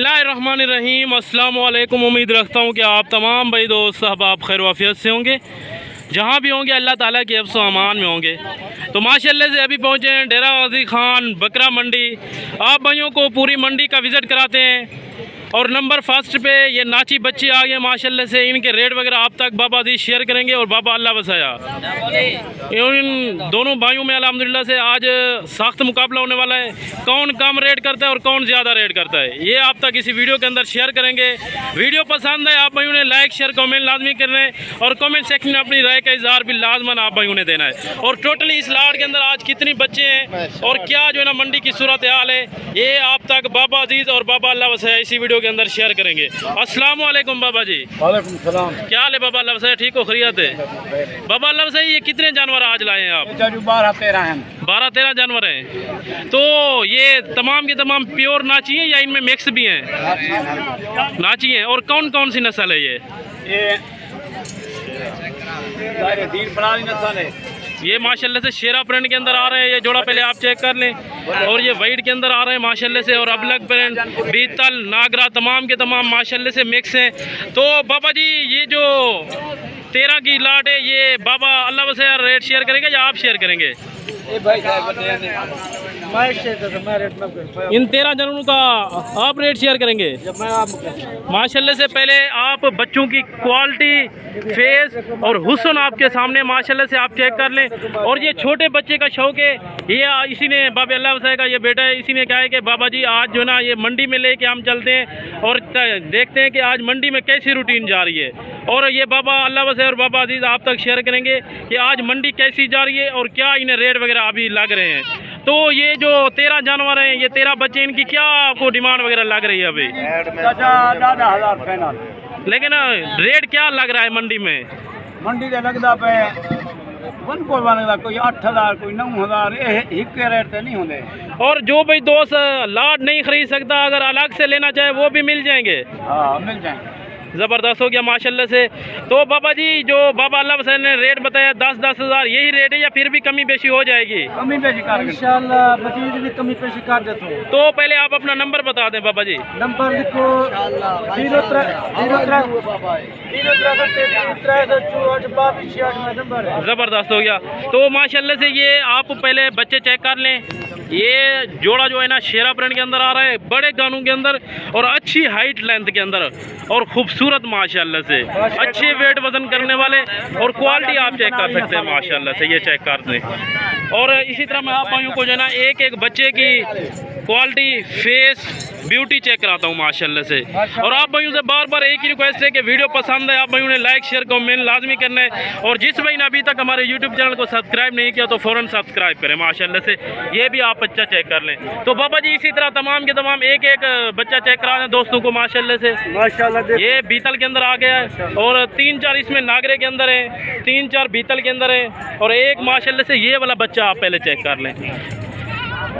बिस्मिल्लाहिर्रहमानिर्रहीम। अस्सलाम वालेकुम। उम्मीद रखता हूँ कि आप तमाम भाई दोस्त अहबाब खैर वाफियत से होंगे, जहाँ भी होंगे अल्लाह ताला के हिफ्ज़ व अमान में होंगे। तो माशाल्लाह से अभी पहुँचे हैं डेरा गाजी खान बकरा मंडी। आप भाइयों को पूरी मंडी का विज़िट कराते हैं। और नंबर फर्स्ट पे ये नाची बच्चे आ गए माशाल्लाह से। इनके रेट वगैरह आप तक बाबा जी शेयर करेंगे और बाबा अल्लाह बसाया। इन दोनों भाइयों में अल्हम्दुलिल्लाह से आज सख्त मुकाबला होने वाला है। कौन कम रेट करता है और कौन ज़्यादा रेट करता है, ये आप तक इसी वीडियो के अंदर शेयर करेंगे। वीडियो पसंद है आप भाइयों ने लाइक शेयर कमेंट लाजमी करना है और कमेंट सेक्शन में अपनी राय का इजहार भी लाजमन आप भाइयों ने देना है। और टोटली इस लाट के अंदर आज कितनी बच्चे हैं और क्या जो है ना मंडी की सूरत हाल है, ये आप तक बाबा अजीज़ और बाबा अल्लाह वसाया इसी वीडियो के अंदर शेयर करेंगे। अस्सलाम वालेकुम बाबा जी। वालेकुम सलाम। क्या हाल है बाबा अल्लाह वसाया, ठीक हो खैरियत है? बाबा अल्लाह वसाया ये कितने जानवर आज लाए हैं आप? 12-13 हैं। 12-13 जानवर हैं। तो ये तमाम के तमाम प्योर नाची हैं या इनमें मिक्स भी हैं? नाची हैं। और कौन कौन सी नस्ल है ये दीन फराजी नस्ल है। ये माशाल्लाह से शेरा प्रिंट के अंदर आ रहे हैं। ये जोड़ा पहले आप चेक कर लें। और ये वाइट के अंदर आ रहे हैं माशाल्लाह से। और अबलग प्रिंट, बीतल, नागरा तमाम के तमाम माशाल्लाह से मिक्स हैं। तो बाबा जी ये जो 13 की लाट है, ये बाबा अल्लाह वसे रेट शेयर करेंगे या आप शेयर करेंगे? इन 13 जानवरों का आप रेट शेयर करेंगे माशाल्लाह से। पहले आप बच्चों की क्वालिटी, फेस और हुस्न आपके सामने माशाल्लाह से आप चेक कर लें। और ये छोटे बच्चे का शौक है, ये इसी ने बाबा अल्लाह वसाया का ये बेटा है, इसी ने कहा है कि बाबा जी आज जो ना ये मंडी में लेके हम चलते हैं और देखते हैं कि आज मंडी में कैसी रूटीन जा रही है। और ये बाबा अल्लाह वसाया और बाबा अजीज़ आप तक शेयर करेंगे कि आज मंडी कैसी जा रही है और क्या इन्हें रेट वगैरह अभी लग रहे हैं। तो ये जो 13 जानवर हैं, ये 13 बच्चे, इनकी क्या आपको डिमांड वगैरह लग रही है अभी? 10,000 फाइनल। लेकिन रेट क्या लग रहा है मंडी में? मंडी से लगता पे को बनता कोई 8,000 कोई 9,000, एक रेट से नहीं होंगे। और जो भाई दोस्त लाट नहीं खरीद सकता, अगर अलग से लेना चाहे वो भी मिल जाएंगे? हाँ मिल जाएंगे। ज़बरदस्त हो गया माशाल्लाह से। तो बाबा जी जो बाबा अल्लाह वसैन ने रेट बताया 10-10 हज़ार, यही रेट है या फिर भी कमी बेशी हो जाएगी? कमी बेशी कर इंशाल्लाह भी कमी बेशी कर देते हो। तो पहले आप अपना नंबर बता दें बाबा जी। नंबर लिखो 03 ज़बरदस्त हो गया। तो माशाल्लाह से ये आप पहले बच्चे चेक कर लें। ये जोड़ा जो है ना शेरा प्रिंट के अंदर आ रहा है, बड़े गानों के अंदर और अच्छी हाइट लेंथ के अंदर और खूबसूरत माशाल्लाह से, अच्छे वेट वजन करने वाले। और क्वालिटी आप चेक कर सकते हैं माशाल्लाह से, ये चेक कर दें। और इसी तरह मैं आप भाइयों को जो है ना एक एक बच्चे की क्वालिटी, फेस, ब्यूटी चेक कराता हूँ माशाल्लाह से। और आप भाइयों से बार बार एक ही रिक्वेस्ट है कि वीडियो पसंद है आप भाइयों ने लाइक शेयर कमेंट लाजमी करना है। और जिस भाई ने अभी तक हमारे यूट्यूब चैनल को सब्सक्राइब नहीं किया तो फ़ौरन सब्सक्राइब करें माशाल्लाह से। ये भी आप बच्चा चेक कर लें। तो बाबा जी इसी तरह तमाम के तमाम एक एक बच्चा चेक करा दें दोस्तों को माशाल्लाह से। माशाल्लाह ये बीतल के अंदर आ गया है और 3-4 इसमें नागरे के अंदर है, 3-4 बीतल के अंदर है और एक माशाल्लाह से ये वाला बच्चा आप पहले चेक कर लें।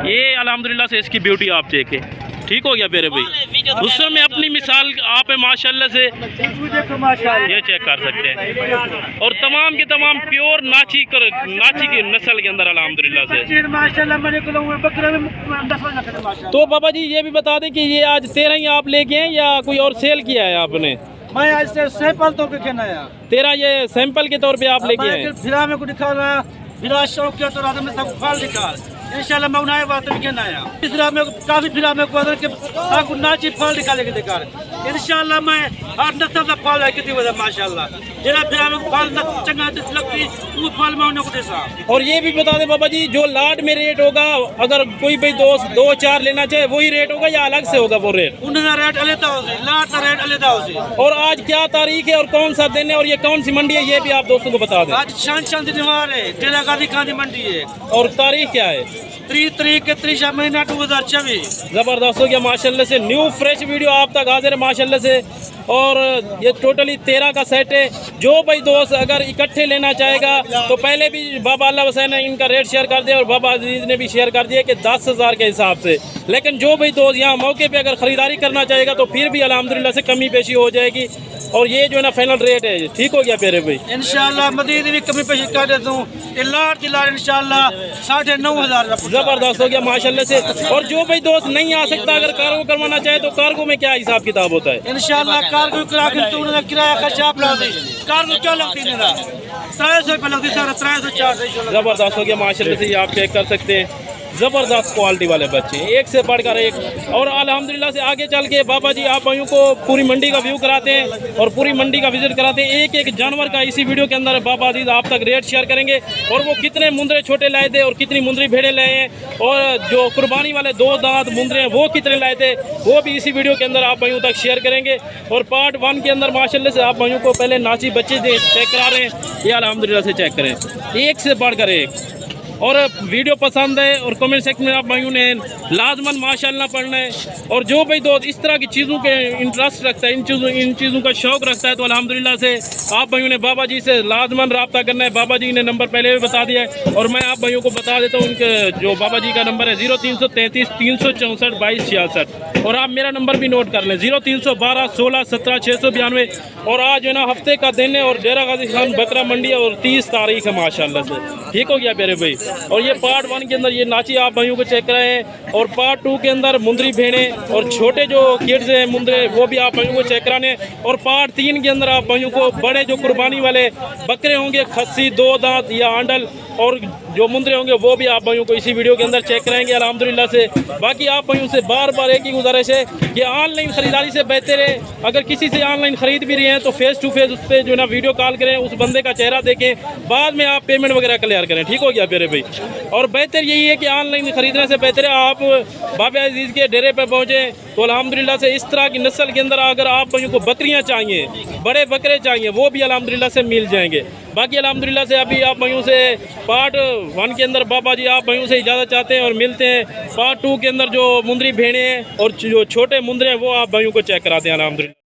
ये अल्हम्दुलिल्लाह से इसकी ब्यूटी आप चेक है, ठीक हो गया मेरे भाई। हुस्न में अपनी मिसाल आप है माशाल्लाह से, ये चेक कर सकते हैं। और तमाम के तमाम प्योर नाची की नस्ल के अंदर अल्हम्दुलिल्लाह से। तो बाबा जी ये भी बता दें कि ये आज 13 ही आप लेके हैं या कोई और सेल किया है आपने? मैं आज से सैंपल तो के ना 13 ये सैंपल के तौर पे आप लेके हैं? फिर में को दिखाना फिर शौक किया तो रात में सब फल दिखा इंशाल्लाह मैं उन्हें बात भी कहना है। इस तरह में काफी फिर में को के आपको नाची फल निकाले के दिखा इंशाल्लाह मैं हर नस्ल का फल है कितनी वजह माशाल्लाह जेड़ा फिर में फल चंगा लगती वो फल में उन्हें को देसा। और ये भी बता दे बाबा जी जो लाट में रेट होगा, अगर कोई भाई दोस्त 2-4 लेना चाहे वही रेट होगा या अलग से होगा वो रेट? उनका रेट अलग हो से, लाट का रेट अलग हो से। और आज क्या तारीख है और कौन सा दिन है और ये कौन सी मंडी है, ये भी आप दोस्तों को बता दें। आज शान दिनवार है, डेरा गाजी खान मंडी है। और तारीख क्या है? 3 महीना 2024। ज़बरदस्त हो गया माशाल्लाह से। न्यू फ्रेश वीडियो आप तक हाजिर है माशाल्लाह से। और ये टोटली 13 का सेट है। जो भाई दोस्त अगर इकट्ठे लेना चाहेगा तो पहले भी बाबा अल्लाह वसैन ने इनका रेट शेयर कर दिया और बाबा अजीज़ ने भी शेयर कर दिया कि 10,000 के हिसाब से। लेकिन जो भाई दोस्त यहाँ मौके पे अगर ख़रीदारी करना चाहेगा तो फिर भी अल्हम्दुलिल्लाह से कमी पेशी हो जाएगी। और ये जो है ना फाइनल रेट है, ठीक हो गया प्यारे भाई? इंशाल्लाह मजीद भी कमी पेश कर देता हूँ, दिलार इंशाल्लाह 9,500 जबरदस्त हो गया माशाल्लाह से। और जो भाई दोस्त नहीं आ सकता, अगर कार्गो करवाना चाहे तो कार्गो में क्या हिसाब किताब होता है? इंशाल्लाह कार्गो करा के तो उन्होंने किराया खर्चा आप ला दे। कार्गो क्या लगती है मेरा 300 रुपये लगती सर, 300 400। जबरदस्त हो गया माशाल्लाह से, ये आप चेक कर सकते हैं, ज़बरदस्त क्वालिटी वाले बच्चे, एक से बढ़कर एक। और अल्हम्दुलिल्लाह से आगे चल के बाबा जी आप भाइयों को पूरी मंडी का व्यू कराते हैं और पूरी मंडी का विजिट कराते हैं। एक एक जानवर का इसी वीडियो के अंदर बाबा जी आप तक रेट शेयर करेंगे, और वो कितने मुंदरे छोटे लाए थे और कितनी मुंदरी भेड़े लाए हैं, और जो कुर्बानी वाले 2 दांत मुंदरे हैं वो कितने लाए थे, वो भी इसी वीडियो के अंदर आप भाइयों तक शेयर करेंगे। और पार्ट 1 के अंदर माशाल्लाह से आप भाइयों को पहले नाची बच्चे चेक करा रहे हैं, ये अल्हम्दुलिल्लाह से चेक करें, एक से बढ़कर एक। और वीडियो पसंद है और कमेंट सेक्शन में आप भाइयों ने लाजमन माशाल्लाह पढ़ना है। और जो भाई दोस्त इस तरह की चीज़ों के इंटरेस्ट रखता है, इन चीज़ों का शौक़ रखता है, तो अल्हम्दुलिल्लाह से आप भाइयों ने बाबा जी से लाजमन रब्ता करना है। बाबा जी ने नंबर पहले भी बता दिया है, और मैं आप भाइयों को बता देता हूँ, उनके जो बाबा जी का नंबर है 0333 364 2266। और आप मेरा नंबर भी नोट कर लें 0312 16 17 692। और आज जो है ना हफ्ते का दिन है और डेरा गाजी खान बकरा मंडी है, और 30 तारीख है माशाल्लाह से, ठीक हो गया प्यारे भाई? और ये पार्ट 1 के अंदर ये नाची आप भाइयों को चेक कराए हैं, और पार्ट 2 के अंदर मुंदरी भेड़े और छोटे जो किड्स हैं मुंदरे वो भी आप भाइयों को चेक कराने, और पार्ट 3 के अंदर आप भाइयों को बड़े जो कुर्बानी वाले बकरे होंगे, खस्सी 2 दांत या आंडल, और जो मुंदरे होंगे वो भी आप भाइयों को इसी वीडियो के अंदर चेक कराएंगे अल्हम्दुलिल्लाह से। बाकी आप भाइयों से बार बार एक ही गुजारिश है कि ऑनलाइन ख़रीदारी से बेहतर है, अगर किसी से ऑनलाइन ख़रीद भी रहे हैं तो फेस टू फेस उस पर जो है ना वीडियो कॉल करें, उस बंदे का चेहरा देखें, बाद में आप पेमेंट वगैरह क्लियर करें, ठीक हो गया प्यारे भाई? और बेहतर यही है कि ऑनलाइन ख़रीदने से बेहतर है आप बाबा अजीज़ के डेरे पर पहुँचें, तो अल्हम्दुलिल्लाह से इस तरह की नस्ल के अंदर अगर आप भाइयों को बकरियाँ चाहिए, बड़े बकरे चाहिए, वो भी अल्हम्दुलिल्लाह से मिल जाएंगे। बाकी अल्हम्दुलिल्लाह से अभी आप भाइयों से पार्ट 1 के अंदर बाबा जी आप भाइयों से इजाज़त चाहते हैं, और मिलते हैं पार्ट 2 के अंदर जो मुंदरी भेड़े हैं और जो छोटे मुंदरे हैं वो आप भाइयों को चेक कराते हैं अल्हम्दुलिल्लाह।